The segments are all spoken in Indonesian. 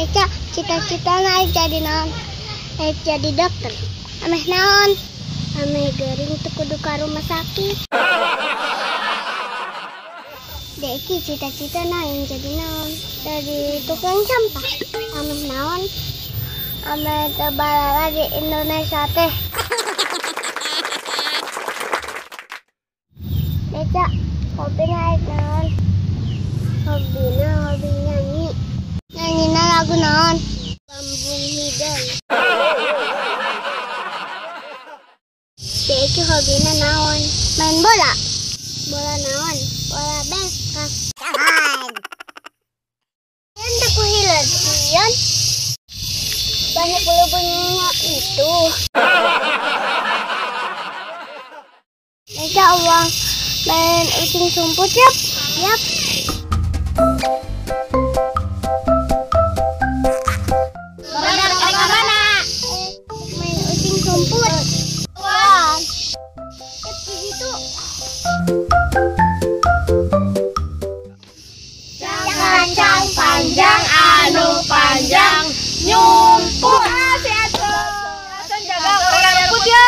Eca, cita-cita naik jadi naon? Naik jadi dokter. Ameh naon? Ameh gering teu kudu ka rumah sakit. Deki cita-cita naik jadi naon? Jadi tukang sampah. Ameh naon? Ameh teu balala di Indonesia teh. Eca, hobi naik naon? Hobi nyanyi. Nyanyi lagu naon? Lambung hidung. Deki hobina naon? Main bola. Bola naon? Bola basket. Hendak kuhilan kian. Banyak bulu-bulunya itu. Eca uang main ucing sumput yap. Yap. Main ucing sumput. Wah. Begitu. Kacang panjang anu panjang nyumput. Si Asun jaga orang nyumput ya.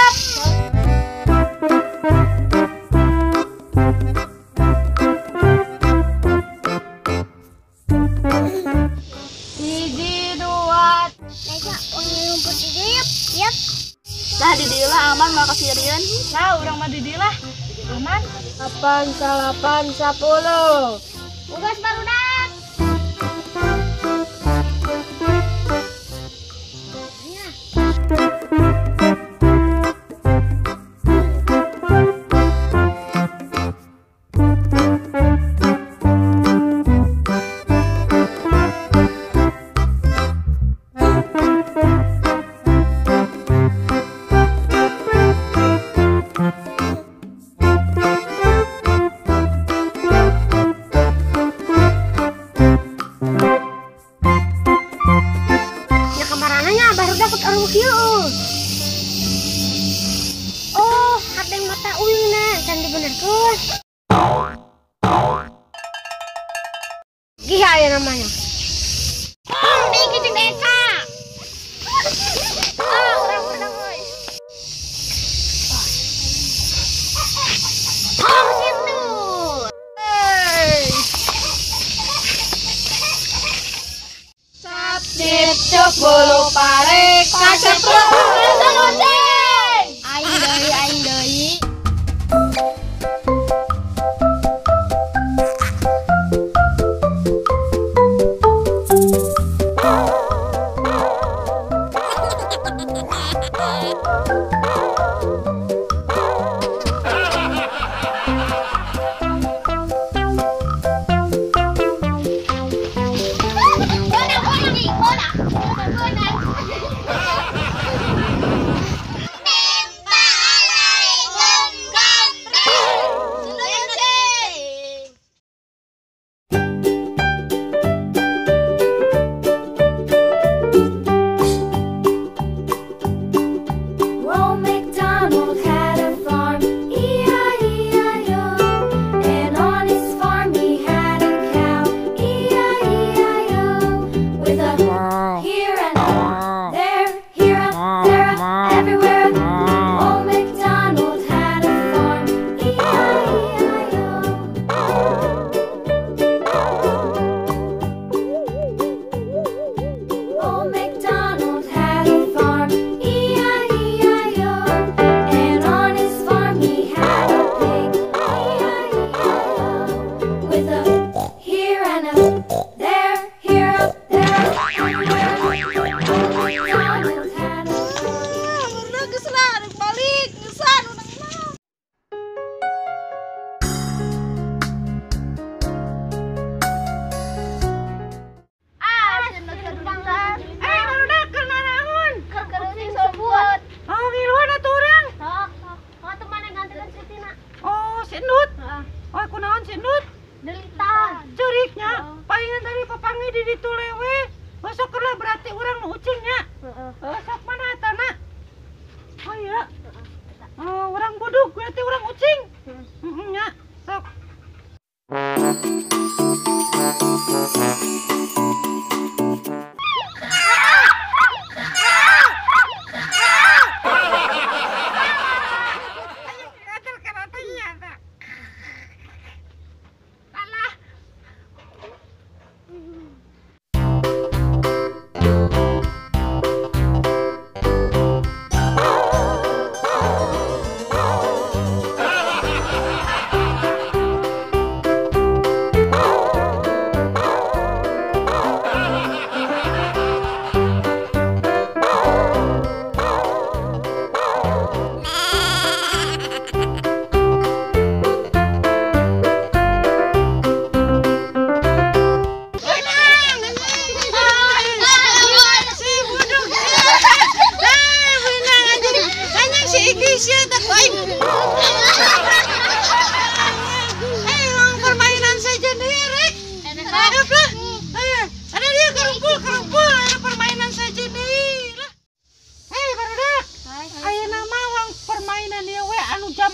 Hiji dua. Eca uang rumput di dieu. Yap. Dah di dieu lah aman mah kasieun. Nah, urang mah di dieu lah. Aman. 8, 8, 10. Tugas barudak. Baru dapat orang kieu. Oh, hadeng mata uingna can dibenerkeun. Giha ya namanya. Ini jeung Eca. Urang euy. Oh, gitu. Cicuk bulu pare kaceprot ngoceng. Aing deui.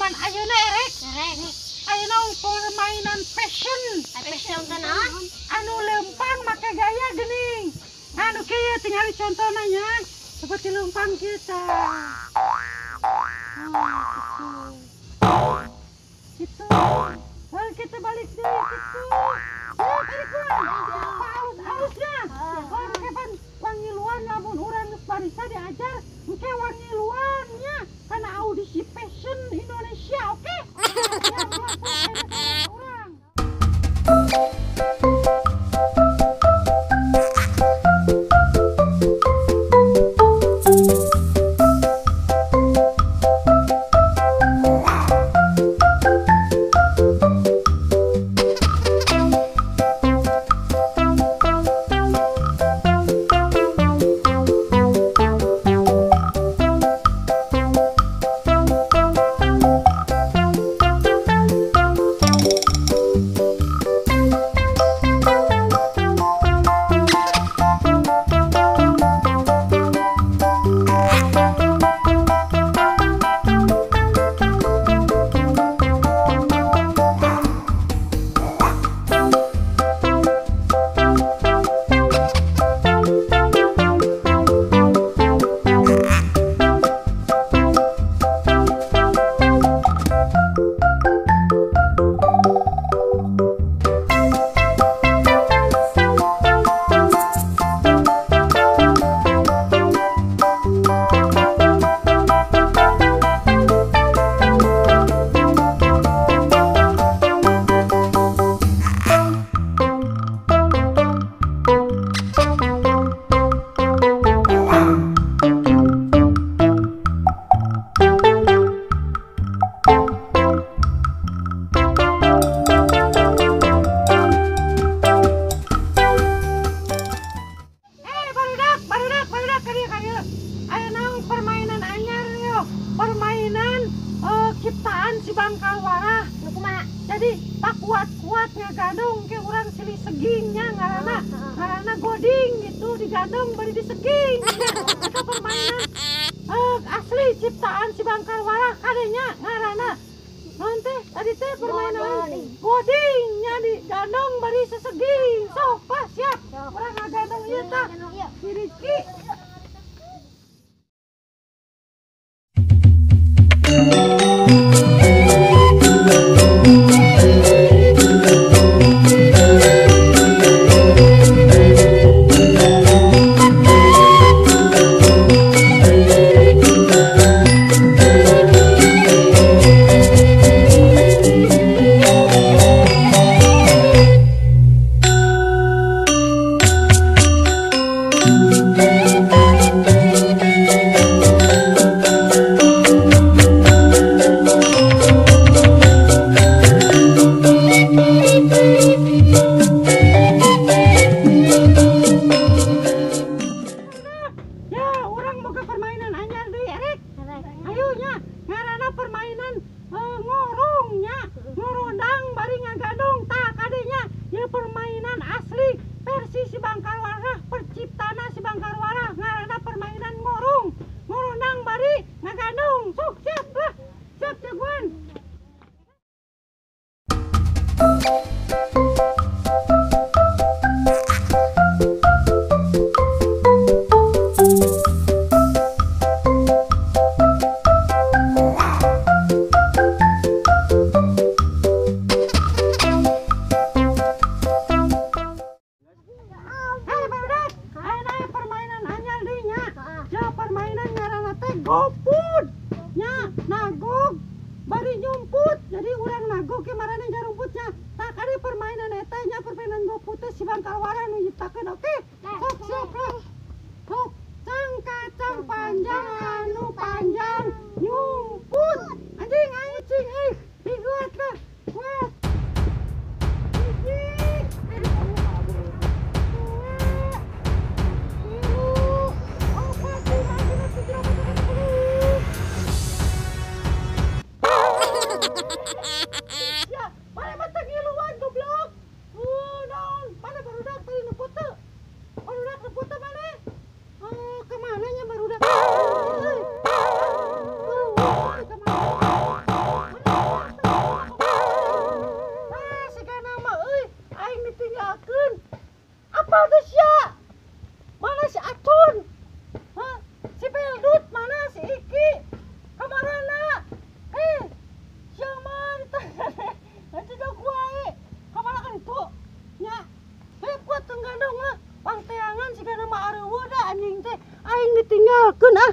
zaman ayeuna erek. Ayeuna permainan fashion. Fashion naon? Anu lempang make gaya geuning. Anu kieu tinggal contohna nya. Seperti lempang kita. Gitu. Lalu kita balik deh gitu. Balik aus-ausnya. Baru kapan wangi luan lamun urang geus barisa diajar, engke wangi luannya karena audisi fashion Indonesia, oke? Yang melakukan urang. Permainan ciptaan si Bangkal Warah. Jadi pak kuat-kuatnya gadong ke urang silih segingnya ngaranna goding gitu digadong bari diseging. Eta permainan asli ciptaan si Bangkal Warah kadenya ngaranna naon teh tadi teh permainan godingnya digadong bari seseging. Sok pas siap urang ngagadong ieu tah si Rizky. Permainan asli versi si Bangkal Warah, perciptana si Bangkal Warah ngaranna permainan ngorong ngorondang bari ngagadung. Sok siap lah, siap jagoan. Gopud nya nagog bari nyumput jadi urang nagog ke marane jarumputnya tak ada permainan eta nya permainan gopud teh si Bangkal Warah nu nyiptakeun oke sok siap lah sok cang kacang panjang anu panjang nyumput anjing ayo cing dibuat lah wes mah areueuh da anjing teh aing ditinggalkeun ah.